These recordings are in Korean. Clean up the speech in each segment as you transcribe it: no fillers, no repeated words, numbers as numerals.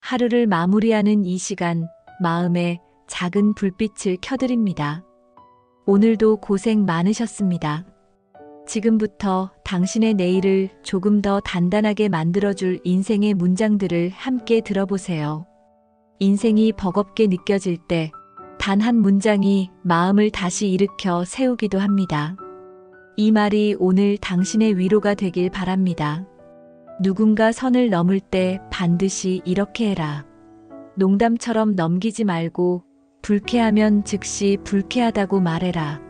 하루를 마무리하는 이 시간, 마음에 작은 불빛을 켜드립니다. 오늘도 고생 많으셨습니다. 지금부터 당신의 내일을 조금 더 단단하게 만들어줄 인생의 문장들을 함께 들어보세요. 인생이 버겁게 느껴질 때 단 한 문장이 마음을 다시 일으켜 세우기도 합니다. 이 말이 오늘 당신의 위로가 되길 바랍니다. 누군가 선을 넘을 때 반드시 이렇게 해라. 농담처럼 넘기지 말고 불쾌하면 즉시 불쾌하다고 말해라.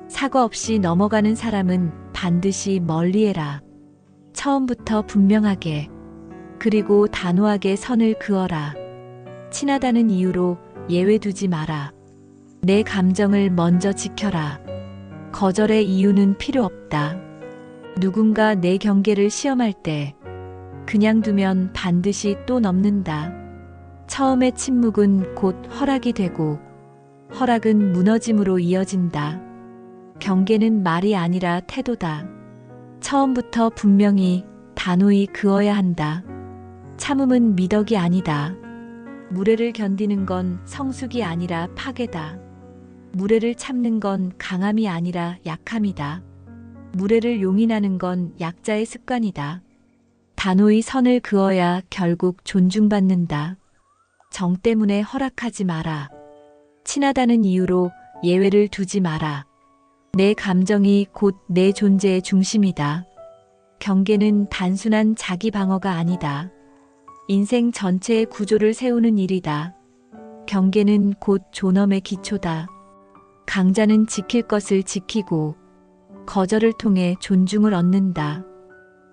사과 없이 넘어가는 사람은 반드시 멀리해라. 처음부터 분명하게 그리고 단호하게 선을 그어라. 친하다는 이유로 예외 두지 마라. 내 감정을 먼저 지켜라. 거절의 이유는 필요 없다. 누군가 내 경계를 시험할 때 그냥 두면 반드시 또 넘는다. 처음의 침묵은 곧 허락이 되고 허락은 무너짐으로 이어진다. 경계는 말이 아니라 태도다. 처음부터 분명히 단호히 그어야 한다. 참음은 미덕이 아니다. 무례를 견디는 건 성숙이 아니라 파괴다. 무례를 참는 건 강함이 아니라 약함이다. 무례를 용인하는 건 약자의 습관이다. 단호히 선을 그어야 결국 존중받는다. 정 때문에 허락하지 마라. 친하다는 이유로 예외를 두지 마라. 내 감정이 곧 내 존재의 중심이다. 경계는 단순한 자기 방어가 아니다. 인생 전체의 구조를 세우는 일이다. 경계는 곧 존엄의 기초다. 강자는 지킬 것을 지키고 거절을 통해 존중을 얻는다.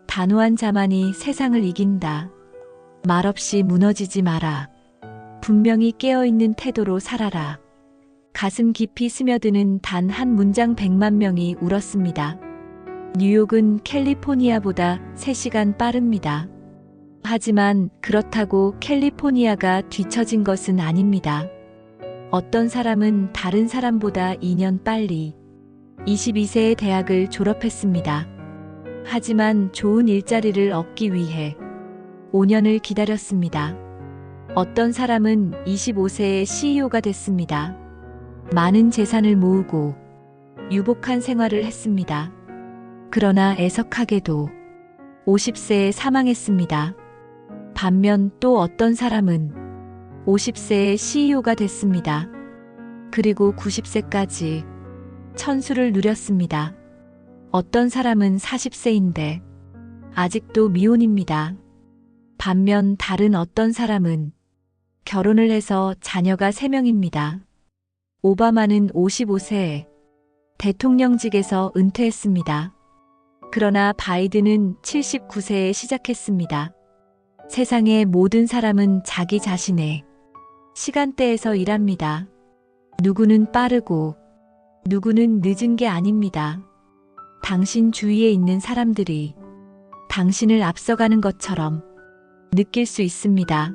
단호한 자만이 세상을 이긴다. 말없이 무너지지 마라. 분명히 깨어있는 태도로 살아라. 가슴 깊이 스며드는 단 한 문장 100만 명이 울었습니다. 뉴욕은 캘리포니아보다 3시간 빠릅니다. 하지만 그렇다고 캘리포니아가 뒤처진 것은 아닙니다. 어떤 사람은 다른 사람보다 2년 빨리 22세에 대학을 졸업했습니다. 하지만 좋은 일자리를 얻기 위해 5년을 기다렸습니다. 어떤 사람은 25세에 CEO가 됐습니다. 많은 재산을 모으고 유복한 생활을 했습니다. 그러나 애석하게도 50세에 사망했습니다. 반면 또 어떤 사람은 50세에 CEO가 됐습니다. 그리고 90세까지 천수를 누렸습니다. 어떤 사람은 40세인데 아직도 미혼입니다. 반면 다른 어떤 사람은 결혼을 해서 자녀가 3명입니다. 오바마는 55세에 대통령직에서 은퇴했습니다. 그러나 바이든은 79세에 시작했습니다. 세상의 모든 사람은 자기 자신의 시간대에서 일합니다. 누구는 빠르고 누구는 늦은 게 아닙니다. 당신 주위에 있는 사람들이 당신을 앞서가는 것처럼 느낄 수 있습니다.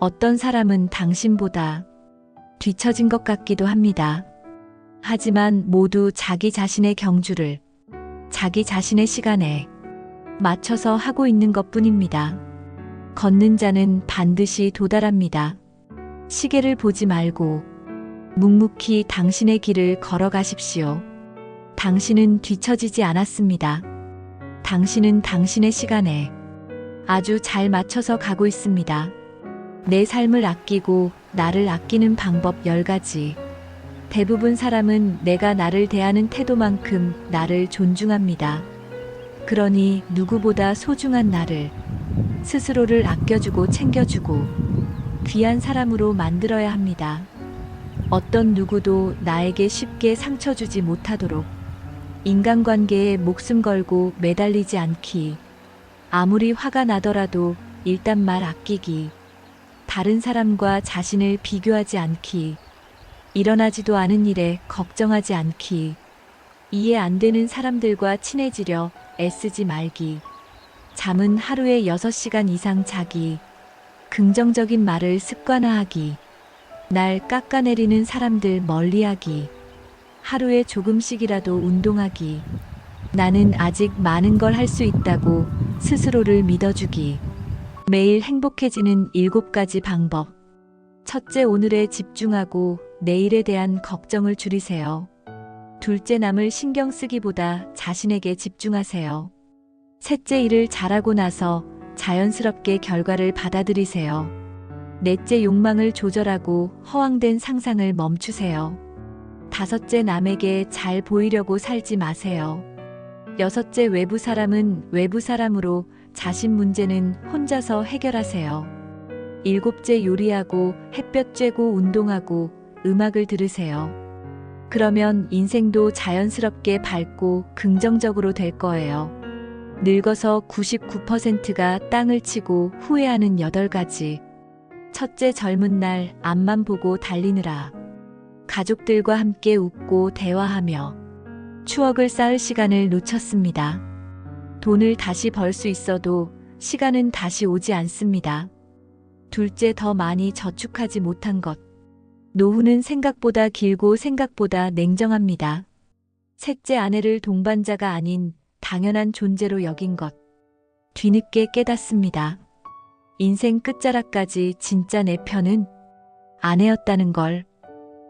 어떤 사람은 당신보다 뒤처진 것 같기도 합니다. 하지만 모두 자기 자신의 경주를 자기 자신의 시간에 맞춰서 하고 있는 것뿐입니다. 걷는 자는 반드시 도달합니다. 시계를 보지 말고 묵묵히 당신의 길을 걸어가십시오. 당신은 뒤처지지 않았습니다. 당신은 당신의 시간에 아주 잘 맞춰서 가고 있습니다. 내 삶을 아끼고 나를 아끼는 방법 10가지. 대부분 사람은 내가 나를 대하는 태도만큼 나를 존중합니다. 그러니 누구보다 소중한 나를 스스로를 아껴주고 챙겨주고 귀한 사람으로 만들어야 합니다. 어떤 누구도 나에게 쉽게 상처 주지 못하도록 인간관계에 목숨 걸고 매달리지 않기. 아무리 화가 나더라도 일단 말 아끼기. 다른 사람과 자신을 비교하지 않기. 일어나지도 않은 일에 걱정하지 않기. 이해 안 되는 사람들과 친해지려 애쓰지 말기. 잠은 하루에 6시간 이상 자기. 긍정적인 말을 습관화하기. 날 깎아내리는 사람들 멀리하기. 하루에 조금씩이라도 운동하기. 나는 아직 많은 걸 할 수 있다고 스스로를 믿어주기. 매일 행복해지는 7가지 방법. 첫째, 오늘에 집중하고 내일에 대한 걱정을 줄이세요. 둘째, 남을 신경 쓰기보다 자신에게 집중하세요. 셋째, 일을 잘하고 나서 자연스럽게 결과를 받아들이세요. 넷째, 욕망을 조절하고 허황된 상상을 멈추세요. 다섯째, 남에게 잘 보이려고 살지 마세요. 여섯째, 외부 사람은 외부 사람으로, 자신 문제는 혼자서 해결하세요. 일곱째, 요리하고 햇볕 쬐고 운동하고 음악을 들으세요. 그러면 인생도 자연스럽게 밝고 긍정적으로 될 거예요. 늙어서 99%가 땅을 치고 후회하는 8가지. 첫째, 젊은 날 앞만 보고 달리느라. 가족들과 함께 웃고 대화하며 추억을 쌓을 시간을 놓쳤습니다. 돈을 다시 벌 수 있어도 시간은 다시 오지 않습니다. 둘째, 더 많이 저축하지 못한 것. 노후는 생각보다 길고 생각보다 냉정합니다. 셋째, 아내를 동반자가 아닌 당연한 존재로 여긴 것. 뒤늦게 깨닫습니다. 인생 끝자락까지 진짜 내 편은 아내였다는 걸.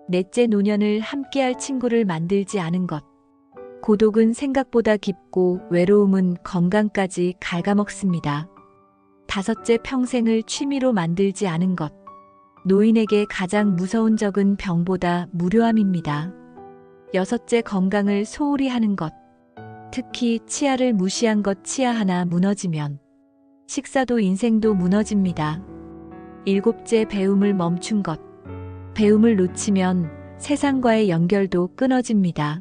넷째, 노년을 함께할 친구를 만들지 않은 것. 고독은 생각보다 깊고 외로움은 건강까지 갉아먹습니다. 다섯째, 평생을 취미로 만들지 않은 것. 노인에게 가장 무서운 적은 병보다 무료함입니다. 여섯째, 건강을 소홀히 하는 것. 특히 치아를 무시한 것. 치아 하나 무너지면 식사도 인생도 무너집니다. 일곱째, 배움을 멈춘 것. 배움을 놓치면 세상과의 연결도 끊어집니다.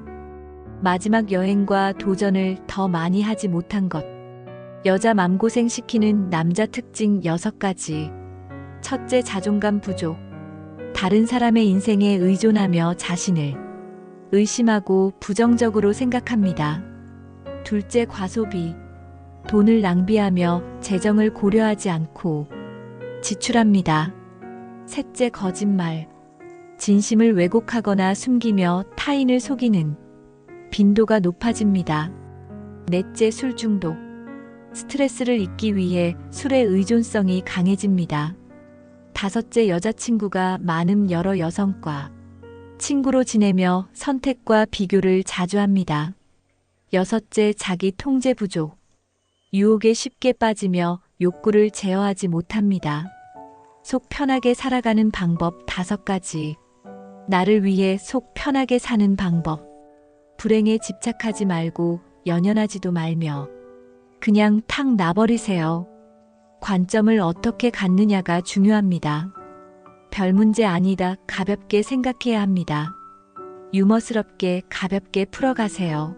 마지막, 여행과 도전을 더 많이 하지 못한 것. 여자 맘고생시키는 남자 특징 6가지. 첫째, 자존감 부족. 다른 사람의 인생에 의존하며 자신을 의심하고 부정적으로 생각합니다. 둘째, 과소비. 돈을 낭비하며 재정을 고려하지 않고 지출합니다. 셋째, 거짓말. 진심을 왜곡하거나 숨기며 타인을 속이는 빈도가 높아집니다. 넷째, 술 중독. 스트레스를 잊기 위해 술의 의존성이 강해집니다. 다섯째, 여자친구가 많은 여러 여성과 친구로 지내며 선택과 비교를 자주 합니다. 여섯째, 자기 통제 부족. 유혹에 쉽게 빠지며 욕구를 제어하지 못합니다. 속 편하게 살아가는 방법 5가지. 나를 위해 속 편하게 사는 방법. 불행에 집착하지 말고 연연하지도 말며 그냥 탁 놔버리세요. 관점을 어떻게 갖느냐가 중요합니다. 별 문제 아니다. 가볍게 생각해야 합니다. 유머스럽게 가볍게 풀어가세요.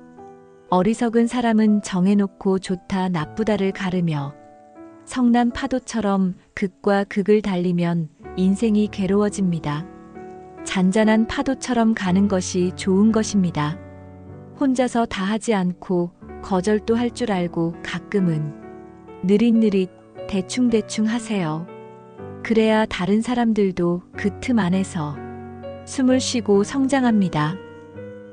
어리석은 사람은 정해놓고 좋다 나쁘다를 가르며 성난 파도처럼 극과 극을 달리면 인생이 괴로워집니다. 잔잔한 파도처럼 가는 것이 좋은 것입니다. 혼자서 다 하지 않고 거절도 할 줄 알고 가끔은 느릿느릿 대충대충 하세요. 그래야 다른 사람들도 그 틈 안에서 숨을 쉬고 성장합니다.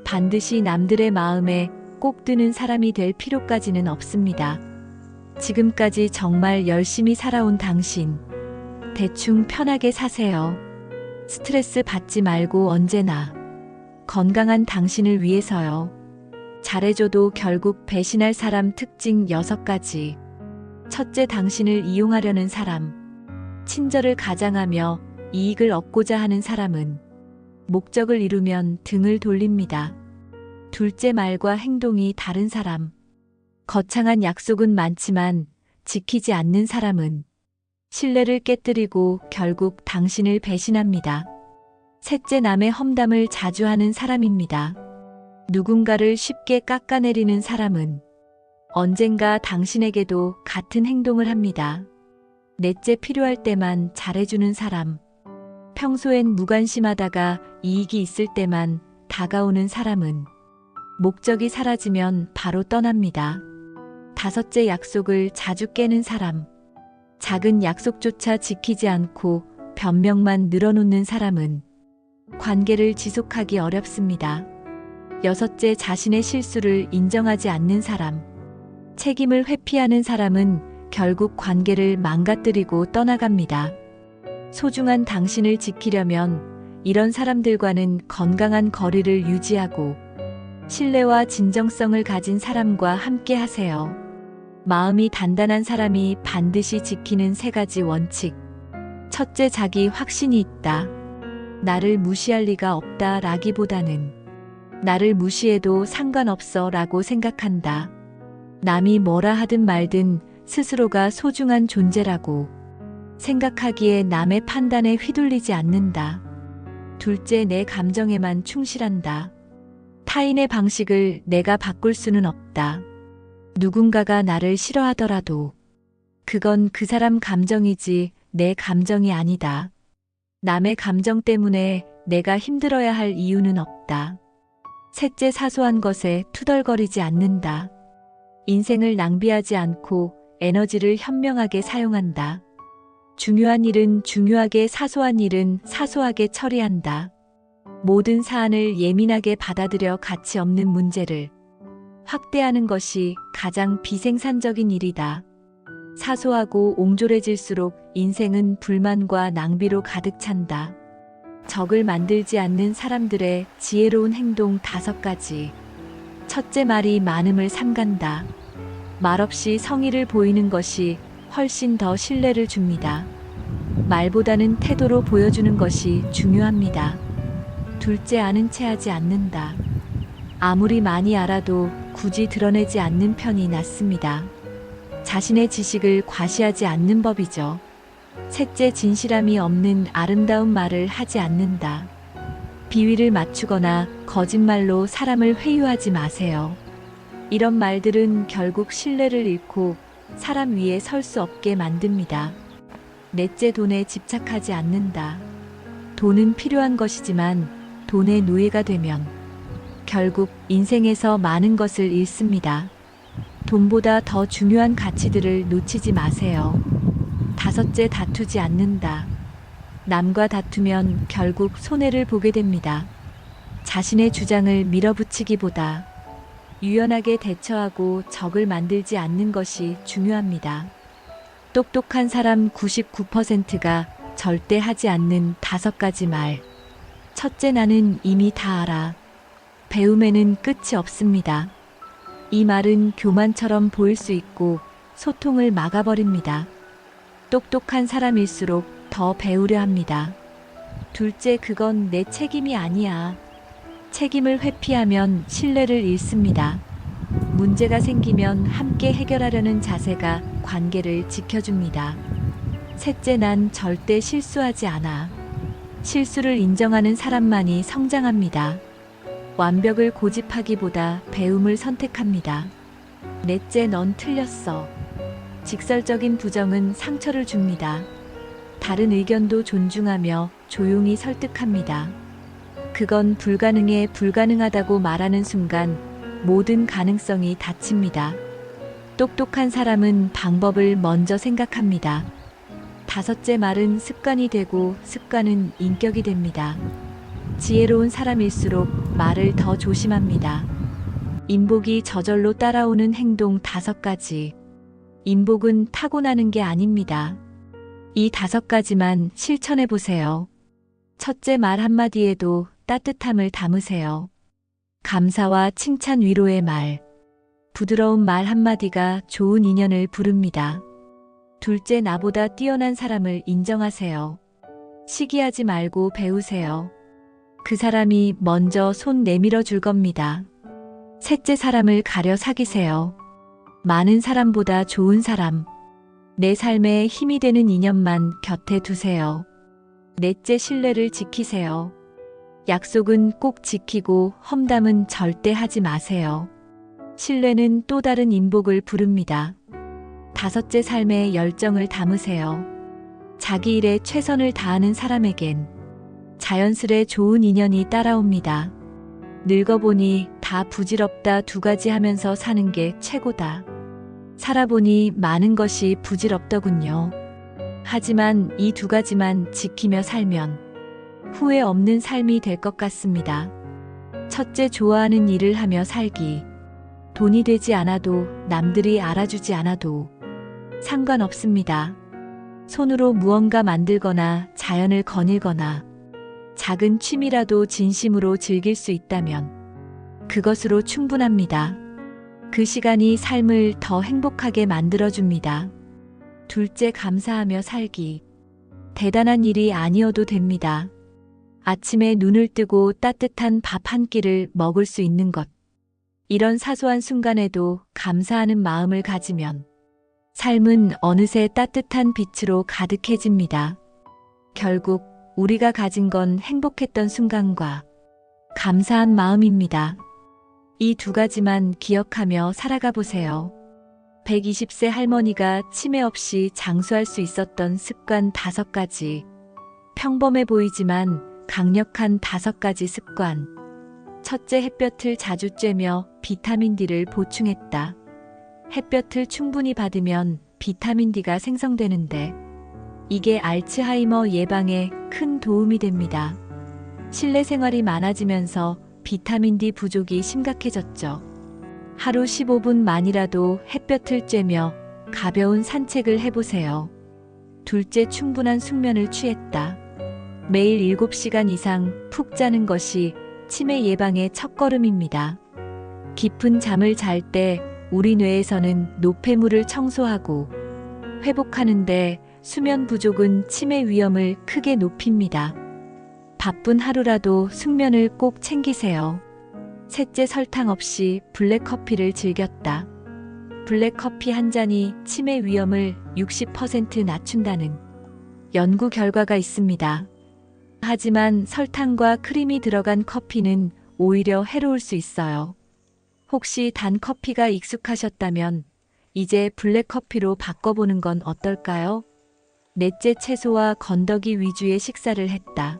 반드시 남들의 마음에 꼭 드는 사람이 될 필요까지는 없습니다. 지금까지 정말 열심히 살아온 당신, 대충 편하게 사세요. 스트레스 받지 말고 언제나 건강한 당신을 위해서요. 잘해줘도 결국 배신할 사람 특징 6가지. 첫째, 당신을 이용하려는 사람. 친절을 가장하며 이익을 얻고자 하는 사람은 목적을 이루면 등을 돌립니다. 둘째, 말과 행동이 다른 사람. 거창한 약속은 많지만 지키지 않는 사람은 신뢰를 깨뜨리고 결국 당신을 배신합니다. 셋째, 남의 험담을 자주 하는 사람입니다. 누군가를 쉽게 깎아내리는 사람은 언젠가 당신에게도 같은 행동을 합니다. 넷째, 필요할 때만 잘해주는 사람. 평소엔 무관심하다가 이익이 있을 때만 다가오는 사람은 목적이 사라지면 바로 떠납니다. 다섯째, 약속을 자주 깨는 사람. 작은 약속조차 지키지 않고 변명만 늘어놓는 사람은 관계를 지속하기 어렵습니다. 여섯째, 자신의 실수를 인정하지 않는 사람. 책임을 회피하는 사람은 결국 관계를 망가뜨리고 떠나갑니다. 소중한 당신을 지키려면 이런 사람들과는 건강한 거리를 유지하고 신뢰와 진정성을 가진 사람과 함께 하세요. 마음이 단단한 사람이 반드시 지키는 3가지 원칙. 첫째, 자기 확신이 있다. 나를 무시할 리가 없다 라기보다는 나를 무시해도 상관없어 라고 생각한다. 남이 뭐라 하든 말든 스스로가 소중한 존재라고 생각하기에 남의 판단에 휘둘리지 않는다. 둘째, 내 감정에만 충실한다. 타인의 방식을 내가 바꿀 수는 없다. 누군가가 나를 싫어하더라도 그건 그 사람 감정이지 내 감정이 아니다. 남의 감정 때문에 내가 힘들어야 할 이유는 없다. 셋째, 사소한 것에 투덜거리지 않는다. 인생을 낭비하지 않고 에너지를 현명하게 사용한다. 중요한 일은 중요하게, 사소한 일은 사소하게 처리한다. 모든 사안을 예민하게 받아들여 가치 없는 문제를 확대하는 것이 가장 비생산적인 일이다. 사소하고 옹졸해질수록 인생은 불만과 낭비로 가득 찬다. 적을 만들지 않는 사람들의 지혜로운 행동 5가지. 첫째, 말이 많음을 삼간다. 말없이 성의를 보이는 것이 훨씬 더 신뢰를 줍니다. 말보다는 태도로 보여주는 것이 중요합니다. 둘째, 아는 체 하지 않는다. 아무리 많이 알아도 굳이 드러내지 않는 편이 낫습니다. 자신의 지식을 과시하지 않는 법이죠. 셋째, 진실함이 없는 아름다운 말을 하지 않는다. 비위를 맞추거나 거짓말로 사람을 회유하지 마세요. 이런 말들은 결국 신뢰를 잃고 사람 위에 설 수 없게 만듭니다. 넷째, 돈에 집착하지 않는다. 돈은 필요한 것이지만 돈의 노예가 되면 결국 인생에서 많은 것을 잃습니다. 돈보다 더 중요한 가치들을 놓치지 마세요. 다섯째, 다투지 않는다. 남과 다투면 결국 손해를 보게 됩니다. 자신의 주장을 밀어붙이기보다 유연하게 대처하고 적을 만들지 않는 것이 중요합니다. 똑똑한 사람 99%가 절대 하지 않는 5가지 말. 첫째, 나는 이미 다 알아. 배움에는 끝이 없습니다. 이 말은 교만처럼 보일 수 있고 소통을 막아버립니다. 똑똑한 사람일수록 더 배우려 합니다. 둘째, 그건 내 책임이 아니야. 책임을 회피하면 신뢰를 잃습니다. 문제가 생기면 함께 해결하려는 자세가 관계를 지켜줍니다. 셋째, 난 절대 실수하지 않아. 실수를 인정하는 사람만이 성장합니다. 완벽을 고집하기보다 배움을 선택합니다. 넷째, 넌 틀렸어. 직설적인 부정은 상처를 줍니다. 다른 의견도 존중하며 조용히 설득합니다. 그건 불가능해. 불가능하다고 말하는 순간 모든 가능성이 닫힙니다. 똑똑한 사람은 방법을 먼저 생각합니다. 다섯째, 말은 습관이 되고 습관은 인격이 됩니다. 지혜로운 사람일수록 말을 더 조심합니다. 인복이 저절로 따라오는 행동 5가지. 인복은 타고나는 게 아닙니다. 이 5가지만 실천해 보세요. 첫째, 말 한마디에도 따뜻함을 담으세요. 감사와 칭찬, 위로의 말. 부드러운 말 한마디가 좋은 인연을 부릅니다. 둘째, 나보다 뛰어난 사람을 인정하세요. 시기하지 말고 배우세요. 그 사람이 먼저 손 내밀어 줄 겁니다. 셋째, 사람을 가려 사귀세요. 많은 사람보다 좋은 사람, 내 삶에 힘이 되는 인연만 곁에 두세요. 넷째, 신뢰를 지키세요. 약속은 꼭 지키고 험담은 절대 하지 마세요. 신뢰는 또 다른 인복을 부릅니다. 다섯째, 삶에 열정을 담으세요. 자기 일에 최선을 다하는 사람에겐 자연스레 좋은 인연이 따라옵니다. 늙어보니 다 부질없다 2가지 하면서 사는 게 최고다. 살아보니 많은 것이 부질없더군요. 하지만 이 2가지만 지키며 살면 후회 없는 삶이 될 것 같습니다. 첫째, 좋아하는 일을 하며 살기. 돈이 되지 않아도 남들이 알아주지 않아도 상관없습니다. 손으로 무언가 만들거나 자연을 거닐거나 작은 취미라도 진심으로 즐길 수 있다면 그것으로 충분합니다. 그 시간이 삶을 더 행복하게 만들어줍니다. 둘째, 감사하며 살기. 대단한 일이 아니어도 됩니다. 아침에 눈을 뜨고 따뜻한 밥 한 끼를 먹을 수 있는 것. 이런 사소한 순간에도 감사하는 마음을 가지면 삶은 어느새 따뜻한 빛으로 가득해집니다. 결국 우리가 가진 건 행복했던 순간과 감사한 마음입니다. 이 두 가지만 기억하며 살아가 보세요. 120세 할머니가 치매 없이 장수할 수 있었던 습관 5가지. 평범해 보이지만 강력한 5가지 습관. 첫째, 햇볕을 자주 쬐며 비타민 D를 보충했다. 햇볕을 충분히 받으면 비타민 D가 생성되는데 이게 알츠하이머 예방에 큰 도움이 됩니다. 실내 생활이 많아지면서 비타민 D 부족이 심각해졌죠. 하루 15분만이라도 햇볕을 쬐며 가벼운 산책을 해보세요. 둘째, 충분한 숙면을 취했다. 매일 7시간 이상 푹 자는 것이 치매 예방의 첫걸음입니다. 깊은 잠을 잘 때 우리 뇌에서는 노폐물을 청소하고 회복하는데 수면 부족은 치매 위험을 크게 높입니다. 바쁜 하루라도 숙면을 꼭 챙기세요. 셋째, 설탕 없이 블랙커피를 즐겼다. 블랙커피 한 잔이 치매 위험을 60% 낮춘다는 연구 결과가 있습니다. 하지만 설탕과 크림이 들어간 커피는 오히려 해로울 수 있어요. 혹시 단 커피가 익숙하셨다면 이제 블랙커피로 바꿔보는 건 어떨까요? 넷째, 채소와 건더기 위주의 식사를 했다.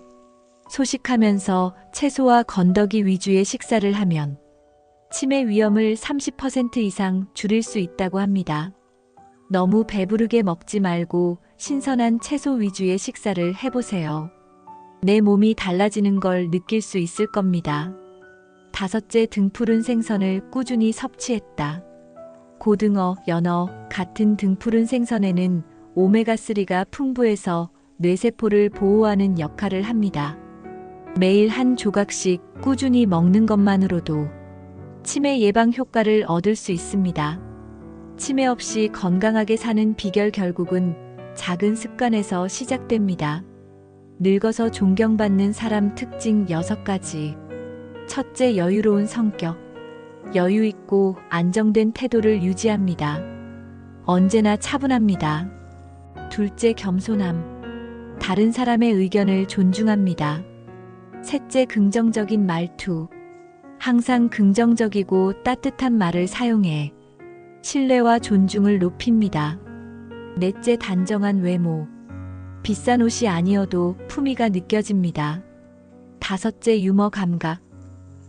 소식하면서 채소와 건더기 위주의 식사를 하면 치매 위험을 30% 이상 줄일 수 있다고 합니다. 너무 배부르게 먹지 말고 신선한 채소 위주의 식사를 해보세요. 내 몸이 달라지는 걸 느낄 수 있을 겁니다. 다섯째, 등푸른 생선을 꾸준히 섭취했다. 고등어, 연어 같은 등푸른 생선에는 오메가3가 풍부해서 뇌세포를 보호하는 역할을 합니다. 매일 한 조각씩 꾸준히 먹는 것만으로도 치매 예방 효과를 얻을 수 있습니다. 치매 없이 건강하게 사는 비결, 결국은 작은 습관에서 시작됩니다. 늙어서 존경받는 사람 특징 6가지. 첫째, 여유로운 성격. 여유 있고 안정된 태도를 유지합니다. 언제나 차분합니다. 둘째, 겸손함. 다른 사람의 의견을 존중합니다. 셋째, 긍정적인 말투. 항상 긍정적이고 따뜻한 말을 사용해 신뢰와 존중을 높입니다. 넷째, 단정한 외모. 비싼 옷이 아니어도 품위가 느껴집니다. 다섯째, 유머 감각.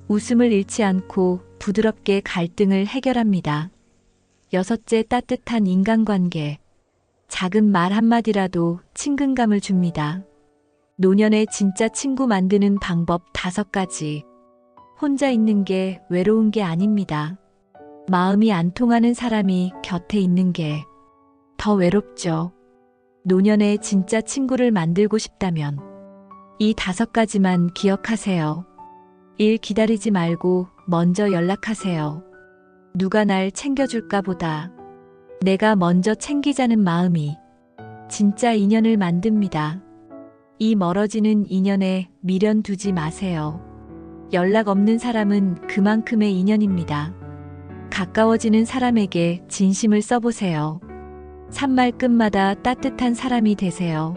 웃음을 잃지 않고 부드럽게 갈등을 해결합니다. 여섯째, 따뜻한 인간관계. 작은 말 한마디라도 친근감을 줍니다. 노년의 진짜 친구 만드는 방법 5가지. 혼자 있는 게 외로운 게 아닙니다. 마음이 안 통하는 사람이 곁에 있는 게 더 외롭죠. 노년에 진짜 친구를 만들고 싶다면 이 5가지만 기억하세요. 1. 기다리지 말고 먼저 연락하세요. 누가 날 챙겨줄까 보다 내가 먼저 챙기자는 마음이 진짜 인연을 만듭니다. 2. 멀어지는 인연에 미련 두지 마세요. 연락 없는 사람은 그만큼의 인연입니다. 가까워지는 사람에게 진심을 써보세요. 산말끝마다 따뜻한 사람이 되세요.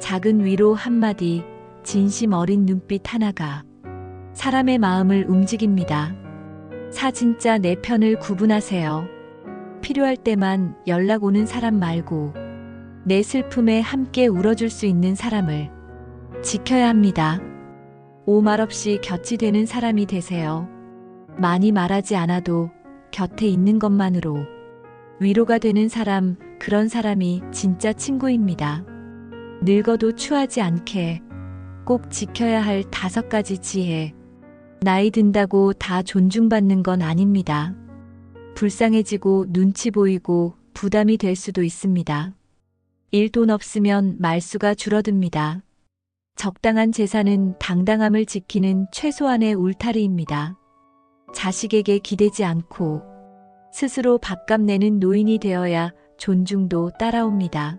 작은 위로 한마디, 진심 어린 눈빛 하나가 사람의 마음을 움직입니다. 4. 진짜 내 편을 구분하세요. 필요할 때만 연락 오는 사람 말고 내 슬픔에 함께 울어줄 수 있는 사람을 지켜야 합니다. 5. 말없이 곁이 되는 사람이 되세요. 많이 말하지 않아도 곁에 있는 것만으로 위로가 되는 사람, 그런 사람이 진짜 친구입니다. 늙어도 추하지 않게 꼭 지켜야 할 5가지 지혜. 나이 든다고 다 존중받는 건 아닙니다. 불쌍해지고 눈치 보이고 부담이 될 수도 있습니다. 일 돈 없으면 말수가 줄어듭니다. 적당한 재산은 당당함을 지키는 최소한의 울타리입니다. 자식에게 기대지 않고 스스로 밥값 내는 노인이 되어야 존중도 따라옵니다.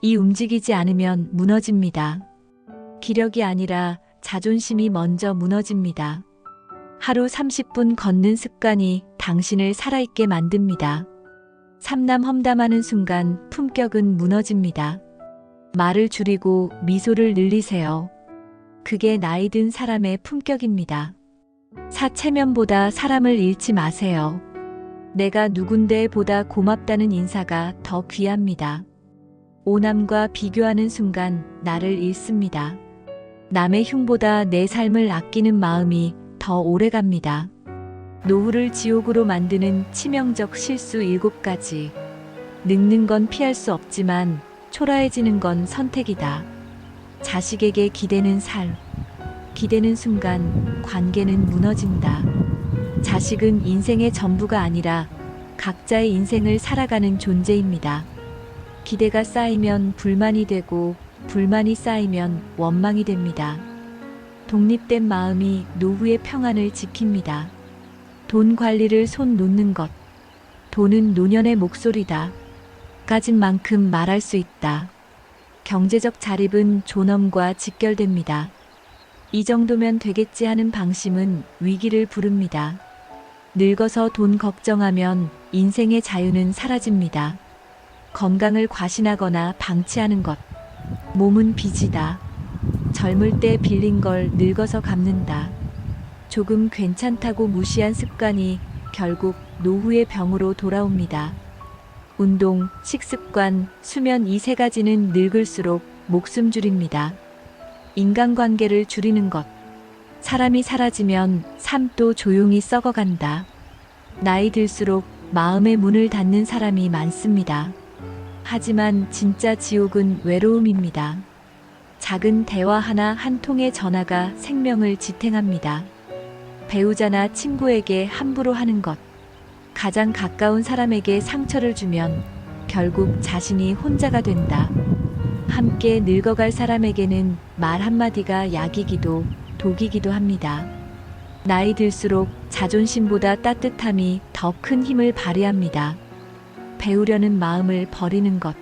이 움직이지 않으면 무너집니다. 기력이 아니라 자존심이 먼저 무너집니다. 하루 30분 걷는 습관이 당신을 살아있게 만듭니다. 삼남 험담하는 순간 품격은 무너집니다. 말을 줄이고 미소를 늘리세요. 그게 나이 든 사람의 품격입니다. 사체면보다 사람을 잃지 마세요. 내가 누군데 보다 고맙다는 인사가 더 귀합니다. 오남과 비교하는 순간 나를 잃습니다. 남의 흉보다 내 삶을 아끼는 마음이 더 오래갑니다. 노후를 지옥으로 만드는 치명적 실수 7가지. 늙는 건 피할 수 없지만 초라해지는 건 선택이다. 자식에게 기대는 삶. 기대는 순간 관계는 무너진다. 자식은 인생의 전부가 아니라 각자의 인생을 살아가는 존재입니다. 기대가 쌓이면 불만이 되고 불만이 쌓이면 원망이 됩니다. 독립된 마음이 노후의 평안을 지킵니다. 돈 관리를 손 놓는 것. 돈은 노년의 목소리다. 가진 만큼 말할 수 있다. 경제적 자립은 존엄과 직결됩니다. 이 정도면 되겠지 하는 방심은 위기를 부릅니다. 늙어서 돈 걱정하면 인생의 자유는 사라집니다. 건강을 과신하거나 방치하는 것. 몸은 빚이다. 젊을 때 빌린 걸 늙어서 갚는다. 조금 괜찮다고 무시한 습관이 결국 노후의 병으로 돌아옵니다. 운동, 식습관, 수면 이 3가지는 늙을수록 목숨줄입니다. 인간관계를 줄이는 것. 사람이 사라지면 삶도 조용히 썩어간다. 나이 들수록 마음의 문을 닫는 사람이 많습니다. 하지만 진짜 지옥은 외로움입니다. 작은 대화 하나 한 통의 전화가 생명을 지탱합니다. 배우자나 친구에게 함부로 하는 것. 가장 가까운 사람에게 상처를 주면 결국 자신이 혼자가 된다. 함께 늙어갈 사람에게는 말 한마디가 약이기도 독이기도 합니다. 나이 들수록 자존심보다 따뜻함이 더 큰 힘을 발휘합니다. 배우려는 마음을 버리는 것.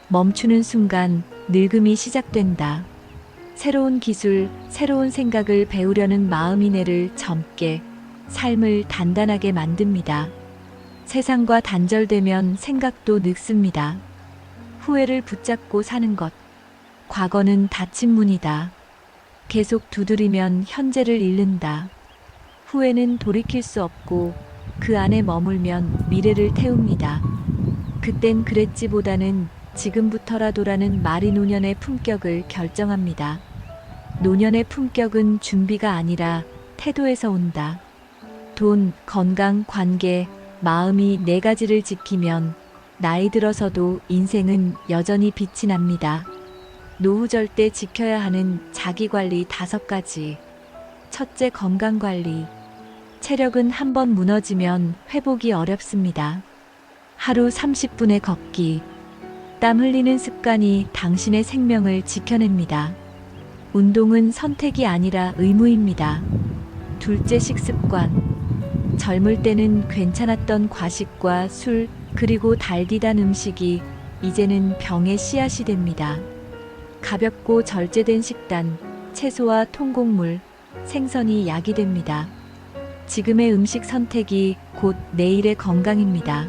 멈추는 순간 늙음이 시작된다. 새로운 기술, 새로운 생각을 배우려는 마음이내를 젊게, 삶을 단단하게 만듭니다. 세상과 단절되면 생각도 늙습니다. 후회를 붙잡고 사는 것. 과거는 닫힌 문이다. 계속 두드리면 현재를 잃는다. 후회는 돌이킬 수 없고 그 안에 머물면 미래를 태웁니다. 그땐 그랬지보다는 지금부터라도라는 말이 노년의 품격을 결정합니다. 노년의 품격은 준비가 아니라 태도에서 온다. 돈, 건강, 관계, 마음이 4가지를 지키면 나이 들어서도 인생은 여전히 빛이 납니다. 노후 절대 지켜야 하는 자기관리 5가지. 첫째, 건강관리. 체력은 한번 무너지면 회복이 어렵습니다. 하루 30분의 걷기. 땀 흘리는 습관이 당신의 생명을 지켜냅니다. 운동은 선택이 아니라 의무입니다. 둘째, 식습관. 젊을 때는 괜찮았던 과식과 술, 그리고 달디단 음식이 이제는 병의 씨앗이 됩니다. 가볍고 절제된 식단, 채소와 통곡물, 생선이 약이 됩니다. 지금의 음식 선택이 곧 내일의 건강입니다.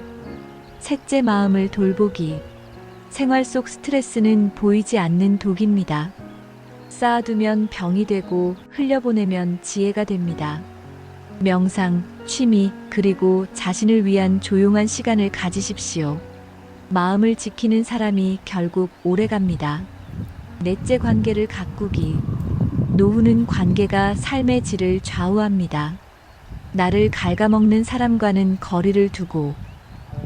셋째, 마음을 돌보기. 생활 속 스트레스는 보이지 않는 독입니다. 쌓아두면 병이 되고 흘려보내면 지혜가 됩니다. 명상, 취미, 그리고 자신을 위한 조용한 시간을 가지십시오. 마음을 지키는 사람이 결국 오래갑니다. 넷째, 관계를 가꾸기. 노후는 관계가 삶의 질을 좌우합니다. 나를 갉아먹는 사람과는 거리를 두고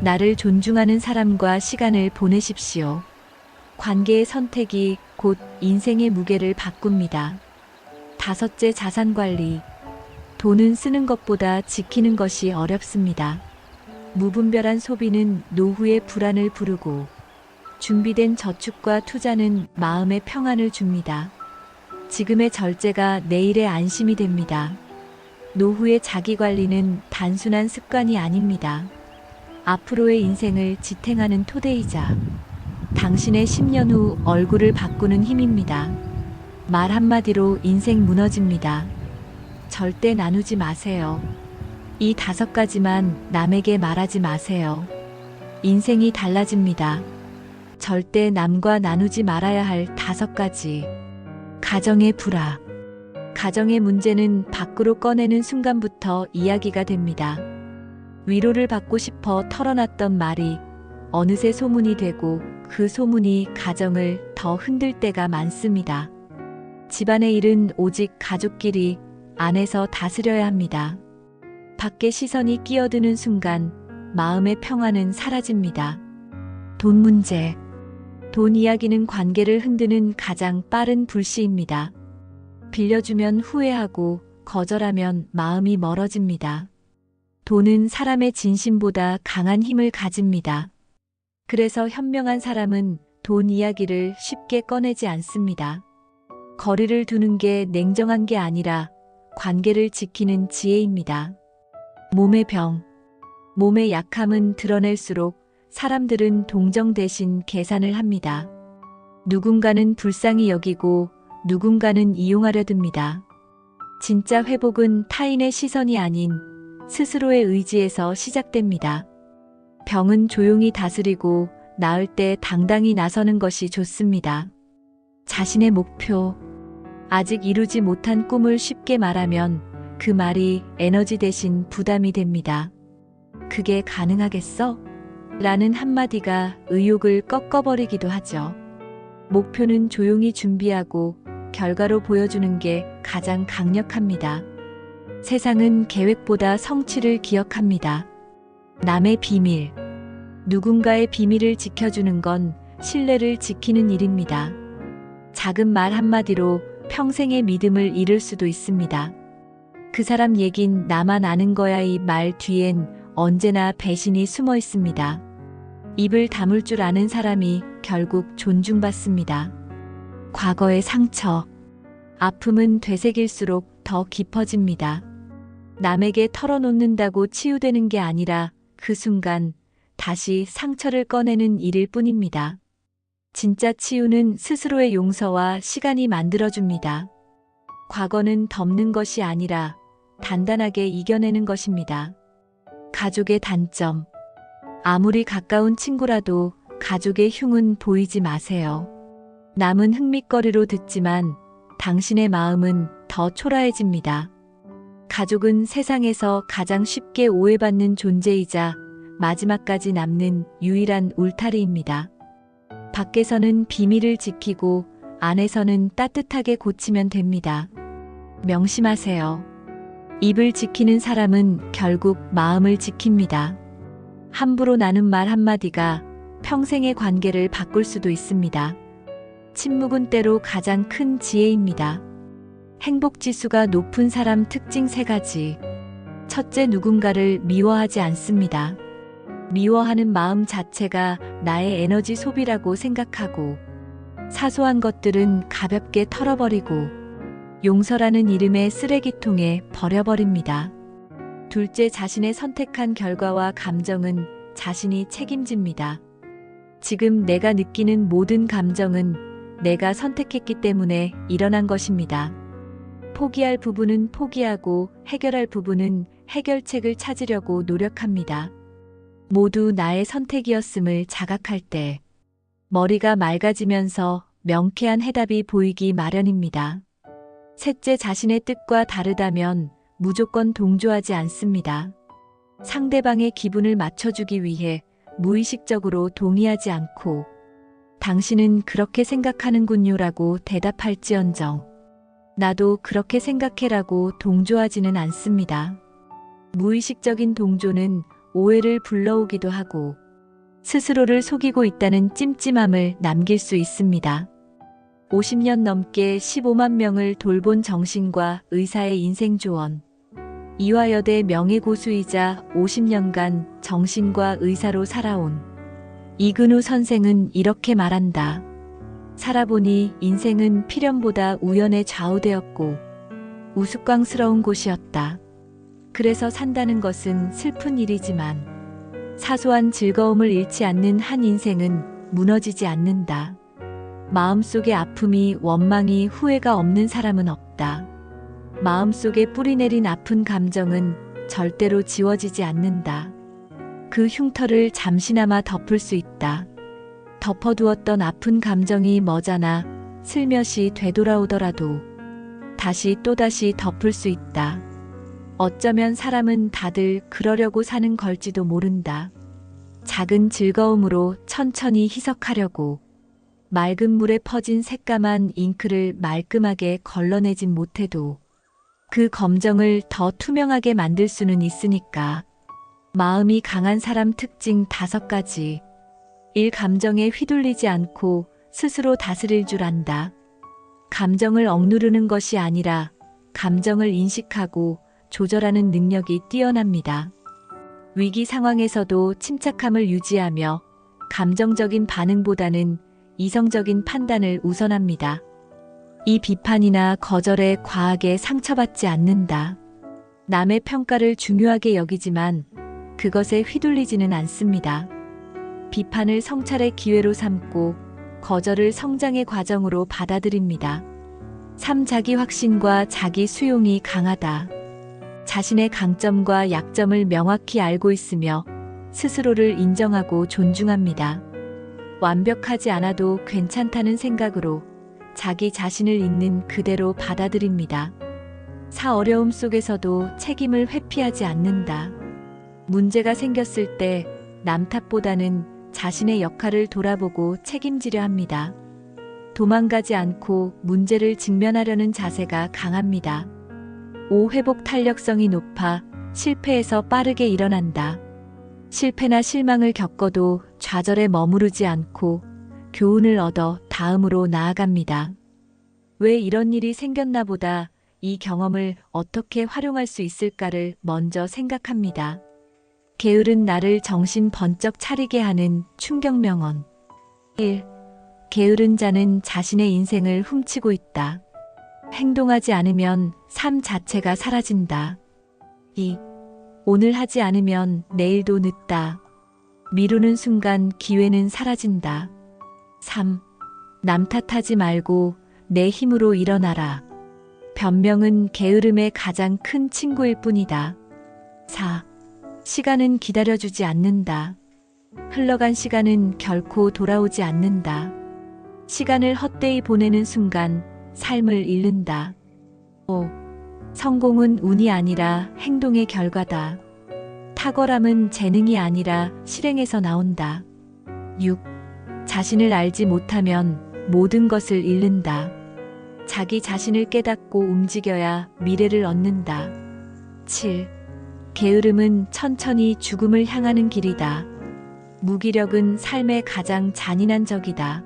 나를 존중하는 사람과 시간을 보내십시오. 관계의 선택이 곧 인생의 무게를 바꿉니다. 다섯째, 자산관리. 돈은 쓰는 것보다 지키는 것이 어렵습니다. 무분별한 소비는 노후의 불안을 부르고 준비된 저축과 투자는 마음의 평안을 줍니다. 지금의 절제가 내일의 안심이 됩니다. 노후의 자기관리는 단순한 습관이 아닙니다. 앞으로의 인생을 지탱하는 토대이자 당신의 10년 후 얼굴을 바꾸는 힘입니다. 말 한마디로 인생 무너집니다. 절대 나누지 마세요. 이 5가지만 남에게 말하지 마세요. 인생이 달라집니다. 절대 남과 나누지 말아야 할 5가지. 가정의 불화. 가정의 문제는 밖으로 꺼내는 순간부터 이야기가 됩니다. 위로를 받고 싶어 털어놨던 말이 어느새 소문이 되고 그 소문이 가정을 더 흔들 때가 많습니다. 집안의 일은 오직 가족끼리 안에서 다스려야 합니다. 밖의 시선이 끼어드는 순간 마음의 평안은 사라집니다. 돈 문제. 돈 이야기는 관계를 흔드는 가장 빠른 불씨입니다. 빌려주면 후회하고 거절하면 마음이 멀어집니다. 돈은 사람의 진심보다 강한 힘을 가집니다. 그래서 현명한 사람은 돈 이야기를 쉽게 꺼내지 않습니다. 거리를 두는 게 냉정한 게 아니라 관계를 지키는 지혜입니다. 몸의 병. 몸의 약함은 드러낼수록 사람들은 동정 대신 계산을 합니다. 누군가는 불쌍히 여기고 누군가는 이용하려 듭니다. 진짜 회복은 타인의 시선이 아닌 스스로의 의지에서 시작됩니다. 병은 조용히 다스리고 나을 때 당당히 나서는 것이 좋습니다. 자신의 목표. 아직 이루지 못한 꿈을 쉽게 말하면 그 말이 에너지 대신 부담이 됩니다. 그게 가능하겠어? 라는 한마디가 의욕을 꺾어버리기도 하죠. 목표는 조용히 준비하고 결과로 보여주는 게 가장 강력합니다. 세상은 계획보다 성취를 기억합니다. 남의 비밀. 누군가의 비밀을 지켜주는 건 신뢰를 지키는 일입니다. 작은 말 한마디로 평생의 믿음을 잃을 수도 있습니다. 그 사람 얘긴 나만 아는 거야. 이 말 뒤엔 언제나 배신이 숨어 있습니다. 입을 다물 줄 아는 사람이 결국 존중받습니다. 과거의 상처. 아픔은 되새길수록 더 깊어집니다. 남에게 털어놓는다고 치유되는 게 아니라 그 순간 다시 상처를 꺼내는 일일 뿐입니다. 진짜 치유는 스스로의 용서와 시간이 만들어줍니다. 과거는 덮는 것이 아니라 단단하게 이겨내는 것입니다. 가족의 단점. 아무리 가까운 친구라도 가족의 흉은 보이지 마세요. 남은 흥밋거리로 듣지만 당신의 마음은 더 초라해집니다. 가족은 세상에서 가장 쉽게 오해받는 존재이자 마지막까지 남는 유일한 울타리입니다. 밖에서는 비밀을 지키고 안에서는 따뜻하게 고치면 됩니다. 명심하세요. 입을 지키는 사람은 결국 마음을 지킵니다. 함부로 나눈 말 한마디가 평생의 관계를 바꿀 수도 있습니다. 침묵은 때로 가장 큰 지혜입니다. 행복지수가 높은 사람 특징 3가지. 첫째, 누군가를 미워하지 않습니다. 미워하는 마음 자체가 나의 에너지 소비라고 생각하고 사소한 것들은 가볍게 털어버리고 용서라는 이름의 쓰레기통에 버려버립니다. 둘째, 자신의 선택한 결과와 감정은 자신이 책임집니다. 지금 내가 느끼는 모든 감정은 내가 선택했기 때문에 일어난 것입니다. 포기할 부분은 포기하고 해결할 부분은 해결책을 찾으려고 노력합니다. 모두 나의 선택이었음을 자각할 때 머리가 맑아지면서 명쾌한 해답이 보이기 마련입니다. 셋째, 자신의 뜻과 다르다면 무조건 동조하지 않습니다. 상대방의 기분을 맞춰주기 위해 무의식적으로 동의하지 않고 당신은 그렇게 생각하는군요라고 대답할지언정 나도 그렇게 생각해라고 동조하지는 않습니다. 무의식적인 동조는 오해를 불러오기도 하고 스스로를 속이고 있다는 찜찜함을 남길 수 있습니다. 50년 넘게 15만 명을 돌본 정신과 의사의 인생 조언. 이화여대 명예고수이자 50년간 정신과 의사로 살아온 이근우 선생은 이렇게 말한다. 살아보니 인생은 필연보다 우연에 좌우되었고 우스꽝스러운 곳이었다. 그래서 산다는 것은 슬픈 일이지만 사소한 즐거움을 잃지 않는 한 인생은 무너지지 않는다. 마음속에 아픔이 원망이 후회가 없는 사람은 없다. 마음속에 뿌리내린 아픈 감정은 절대로 지워지지 않는다. 그 흉터를 잠시나마 덮을 수 있다. 덮어두었던 아픈 감정이 머지않아 슬며시 되돌아오더라도 다시 또다시 덮을 수 있다. 어쩌면 사람은 다들 그러려고 사는 걸지도 모른다. 작은 즐거움으로 천천히 희석하려고 맑은 물에 퍼진 새까만 잉크를 말끔하게 걸러내진 못해도 그 검정을 더 투명하게 만들 수는 있으니까. 마음이 강한 사람 특징 5가지. 1. 감정에 휘둘리지 않고 스스로 다스릴 줄 안다. 감정을 억누르는 것이 아니라 감정을 인식하고 조절하는 능력이 뛰어납니다. 위기 상황에서도 침착함을 유지하며 감정적인 반응보다는 이성적인 판단을 우선합니다. 이 비판이나 거절에 과하게 상처받지 않는다. 남의 평가를 중요하게 여기지만 그것에 휘둘리지는 않습니다. 비판을 성찰의 기회로 삼고 거절을 성장의 과정으로 받아들입니다. 3. 자기 확신과 자기 수용이 강하다. 자신의 강점과 약점을 명확히 알고 있으며 스스로를 인정하고 존중합니다. 완벽하지 않아도 괜찮다는 생각으로 자기 자신을 있는 그대로 받아들입니다. 4. 어려움 속에서도 책임을 회피하지 않는다. 문제가 생겼을 때 남 탓보다는 자신의 역할을 돌아보고 책임지려 합니다. 도망가지 않고 문제를 직면하려는 자세가 강합니다. 5. 회복 탄력성이 높아 실패에서 빠르게 일어난다. 실패나 실망을 겪어도 좌절에 머무르지 않고 교훈을 얻어 다음으로 나아갑니다. 왜 이런 일이 생겼나 보다 이 경험을 어떻게 활용할 수 있을까를 먼저 생각합니다. 게으른 나를 정신 번쩍 차리게 하는 충격명언. 1. 게으른 자는 자신의 인생을 훔치고 있다. 행동하지 않으면 삶 자체가 사라진다. 2. 오늘 하지 않으면 내일도 늦다. 미루는 순간 기회는 사라진다. 3. 남 탓하지 말고 내 힘으로 일어나라. 변명은 게으름의 가장 큰 친구일 뿐이다. 4. 시간은 기다려주지 않는다. 흘러간 시간은 결코 돌아오지 않는다. 시간을 헛되이 보내는 순간 삶을 잃는다. 5. 성공은 운이 아니라 행동의 결과다. 탁월함은 재능이 아니라 실행에서 나온다. 6. 자신을 알지 못하면 모든 것을 잃는다. 자기 자신을 깨닫고 움직여야 미래를 얻는다. 7. 게으름은 천천히 죽음을 향하는 길이다. 무기력은 삶의 가장 잔인한 적이다.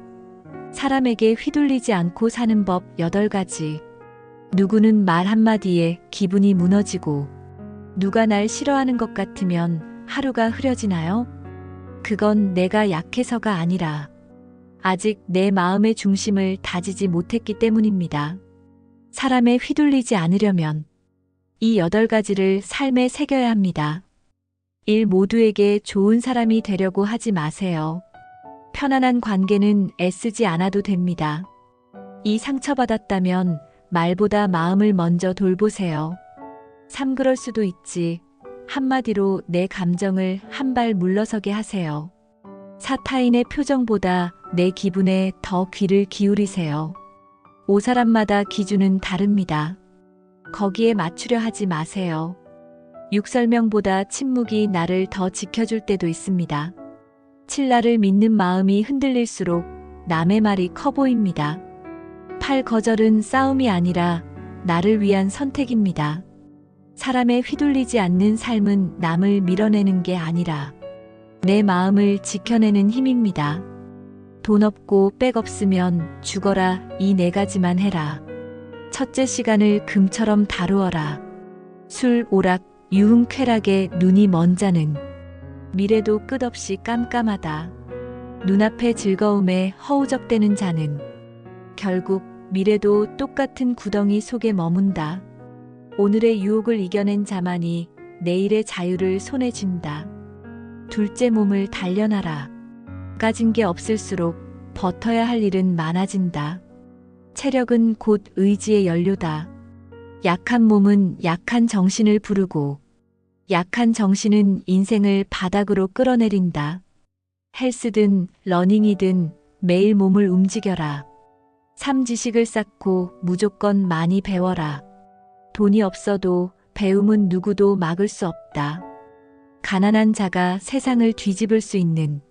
사람에게 휘둘리지 않고 사는 법 8가지. 누구는 말 한마디에 기분이 무너지고 누가 날 싫어하는 것 같으면 하루가 흐려지나요? 그건 내가 약해서가 아니라 아직 내 마음의 중심을 다지지 못했기 때문입니다. 사람에 휘둘리지 않으려면 이 8가지를 삶에 새겨야 합니다. 1. 모두에게 좋은 사람이 되려고 하지 마세요. 편안한 관계는 애쓰지 않아도 됩니다. 2. 상처받았다면 말보다 마음을 먼저 돌보세요. 3. 그럴 수도 있지. 한마디로 내 감정을 한 발 물러서게 하세요. 4. 타인의 표정보다 내 기분에 더 귀를 기울이세요. 5. 사람마다 기준은 다릅니다. 거기에 맞추려 하지 마세요. 6. 설명보다 침묵이 나를 더 지켜줄 때도 있습니다. 7. 나를 믿는 마음이 흔들릴수록 남의 말이 커 보입니다. 8. 거절은 싸움이 아니라 나를 위한 선택입니다. 사람에 휘둘리지 않는 삶은 남을 밀어내는 게 아니라 내 마음을 지켜내는 힘입니다. 돈 없고 백 없으면 죽어라. 이 4가지만 해라. 첫째, 시간을 금처럼 다루어라. 술, 오락, 유흥, 쾌락에 눈이 먼 자는 미래도 끝없이 깜깜하다. 눈앞의 즐거움에 허우적대는 자는 결국 미래도 똑같은 구덩이 속에 머문다. 오늘의 유혹을 이겨낸 자만이 내일의 자유를 손에 쥔다. 둘째 몸을 단련하라. 가진 게 없을수록 버텨야 할 일은 많아진다. 체력은 곧 의지의 연료다. 약한 몸은 약한 정신을 부르고 약한 정신은 인생을 바닥으로 끌어내린다. 헬스든 러닝이든 매일 몸을 움직여라. 지식을 쌓고 무조건 많이 배워라. 돈이 없어도 배움은 누구도 막을 수 없다. 가난한 자가 세상을 뒤집을 수 있는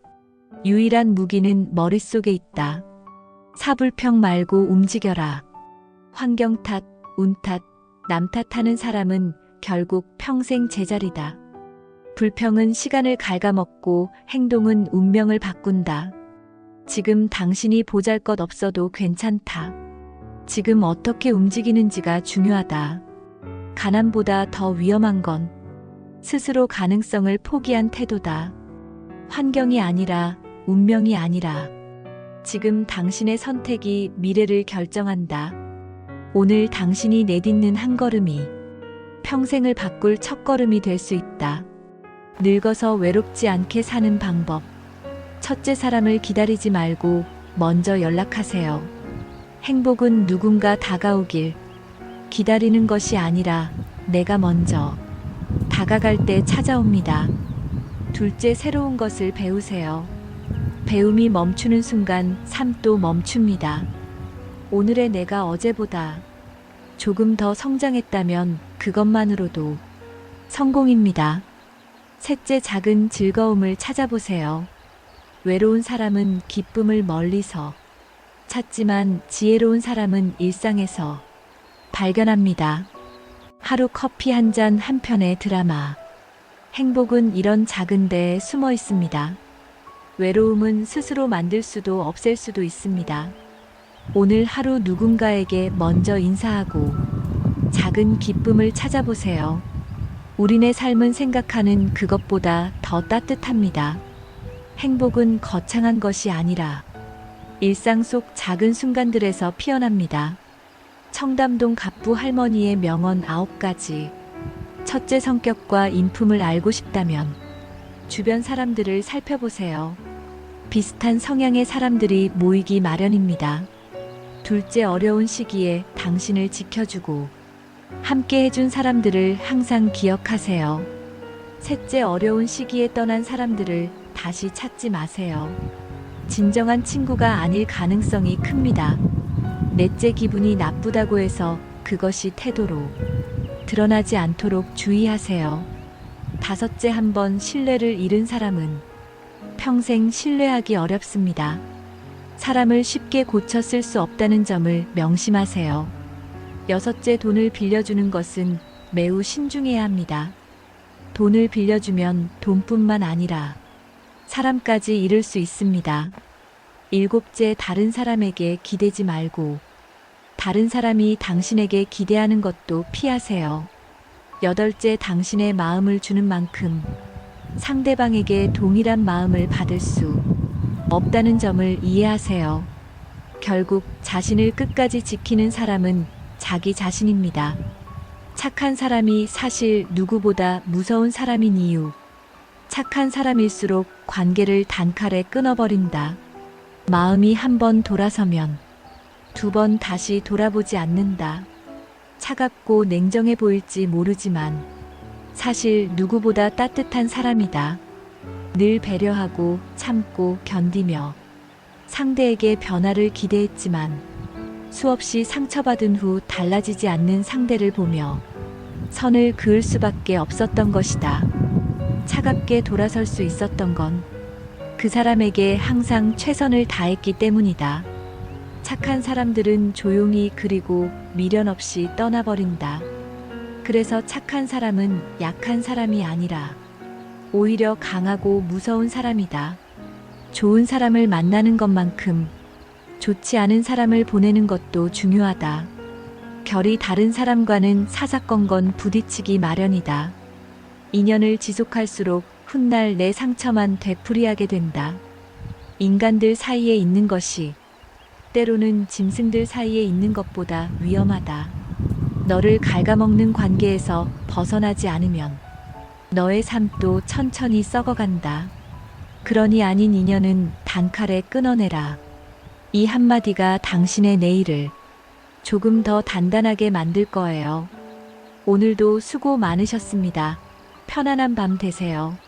유일한 무기는 머릿속에 있다. 사불평 말고 움직여라. 환경 탓, 운 탓, 남 탓하는 사람은 결국 평생 제자리다. 불평은 시간을 갉아먹고 행동은 운명을 바꾼다. 지금 당신이 보잘것없어도 괜찮다. 지금 어떻게 움직이는지가 중요하다. 가난보다 더 위험한 건 스스로 가능성을 포기한 태도다. 환경이 아니라 운명이 아니라 지금 당신의 선택이 미래를 결정한다. 오늘 당신이 내딛는 한 걸음이 평생을 바꿀 첫걸음이 될 수 있다. 늙어서 외롭지 않게 사는 방법. 첫째, 사람을 기다리지 말고 먼저 연락하세요. 행복은 누군가 다가오길 기다리는 것이 아니라 내가 먼저 다가갈 때 찾아옵니다. 둘째, 새로운 것을 배우세요. 배움이 멈추는 순간 삶도 멈춥니다. 오늘의 내가 어제보다 조금 더 성장했다면 그것만으로도 성공입니다. 셋째, 작은 즐거움을 찾아보세요. 외로운 사람은 기쁨을 멀리서 찾지만 지혜로운 사람은 일상에서 발견합니다. 하루 커피 한 잔, 한 편의 드라마. 행복은 이런 작은 데에 숨어 있습니다. 외로움은 스스로 만들 수도 없앨 수도 있습니다. 오늘 하루 누군가에게 먼저 인사하고 작은 기쁨을 찾아보세요. 우리네 삶은 생각하는 그것보다 더 따뜻합니다. 행복은 거창한 것이 아니라 일상 속 작은 순간들에서 피어납니다. 청담동 갑부 할머니의 명언 9가지. 첫째, 성격과 인품을 알고 싶다면 주변 사람들을 살펴보세요. 비슷한 성향의 사람들이 모이기 마련입니다. 둘째, 어려운 시기에 당신을 지켜주고 함께 해준 사람들을 항상 기억하세요. 셋째, 어려운 시기에 떠난 사람들을 다시 찾지 마세요. 진정한 친구가 아닐 가능성이 큽니다. 넷째, 기분이 나쁘다고 해서 그것이 태도로 드러나지 않도록 주의하세요. 다섯째, 한번 신뢰를 잃은 사람은 평생 신뢰하기 어렵습니다. 사람을 쉽게 고쳐 쓸 수 없다는 점을 명심하세요. 여섯째, 돈을 빌려주는 것은 매우 신중해야 합니다. 돈을 빌려주면 돈뿐만 아니라 사람까지 잃을 수 있습니다. 일곱째, 다른 사람에게 기대지 말고 다른 사람이 당신에게 기대하는 것도 피하세요. 여덟째, 당신의 마음을 주는 만큼 상대방에게 동일한 마음을 받을 수 없다는 점을 이해하세요. 결국 자신을 끝까지 지키는 사람은 자기 자신입니다. 착한 사람이 사실 누구보다 무서운 사람인 이유. 착한 사람일수록 관계를 단칼에 끊어버린다. 마음이 한 번 돌아서면 두 번 다시 돌아보지 않는다. 차갑고 냉정해 보일지 모르지만 사실 누구보다 따뜻한 사람이다. 늘 배려하고 참고 견디며 상대에게 변화를 기대했지만 수없이 상처받은 후 달라지지 않는 상대를 보며 선을 그을 수밖에 없었던 것이다. 차갑게 돌아설 수 있었던 건 그 사람에게 항상 최선을 다했기 때문이다. 착한 사람들은 조용히 그리고 미련 없이 떠나버린다. 그래서 착한 사람은 약한 사람이 아니라 오히려 강하고 무서운 사람이다. 좋은 사람을 만나는 것만큼 좋지 않은 사람을 보내는 것도 중요하다. 결이 다른 사람과는 사사건건 부딪히기 마련이다. 인연을 지속할수록 훗날 내 상처만 되풀이하게 된다. 인간들 사이에 있는 것이 때로는 짐승들 사이에 있는 것보다 위험하다. 너를 갉아먹는 관계에서 벗어나지 않으면 너의 삶도 천천히 썩어간다. 그러니 아닌 인연은 단칼에 끊어내라. 이 한마디가 당신의 내일을 조금 더 단단하게 만들 거예요. 오늘도 수고 많으셨습니다. 편안한 밤 되세요.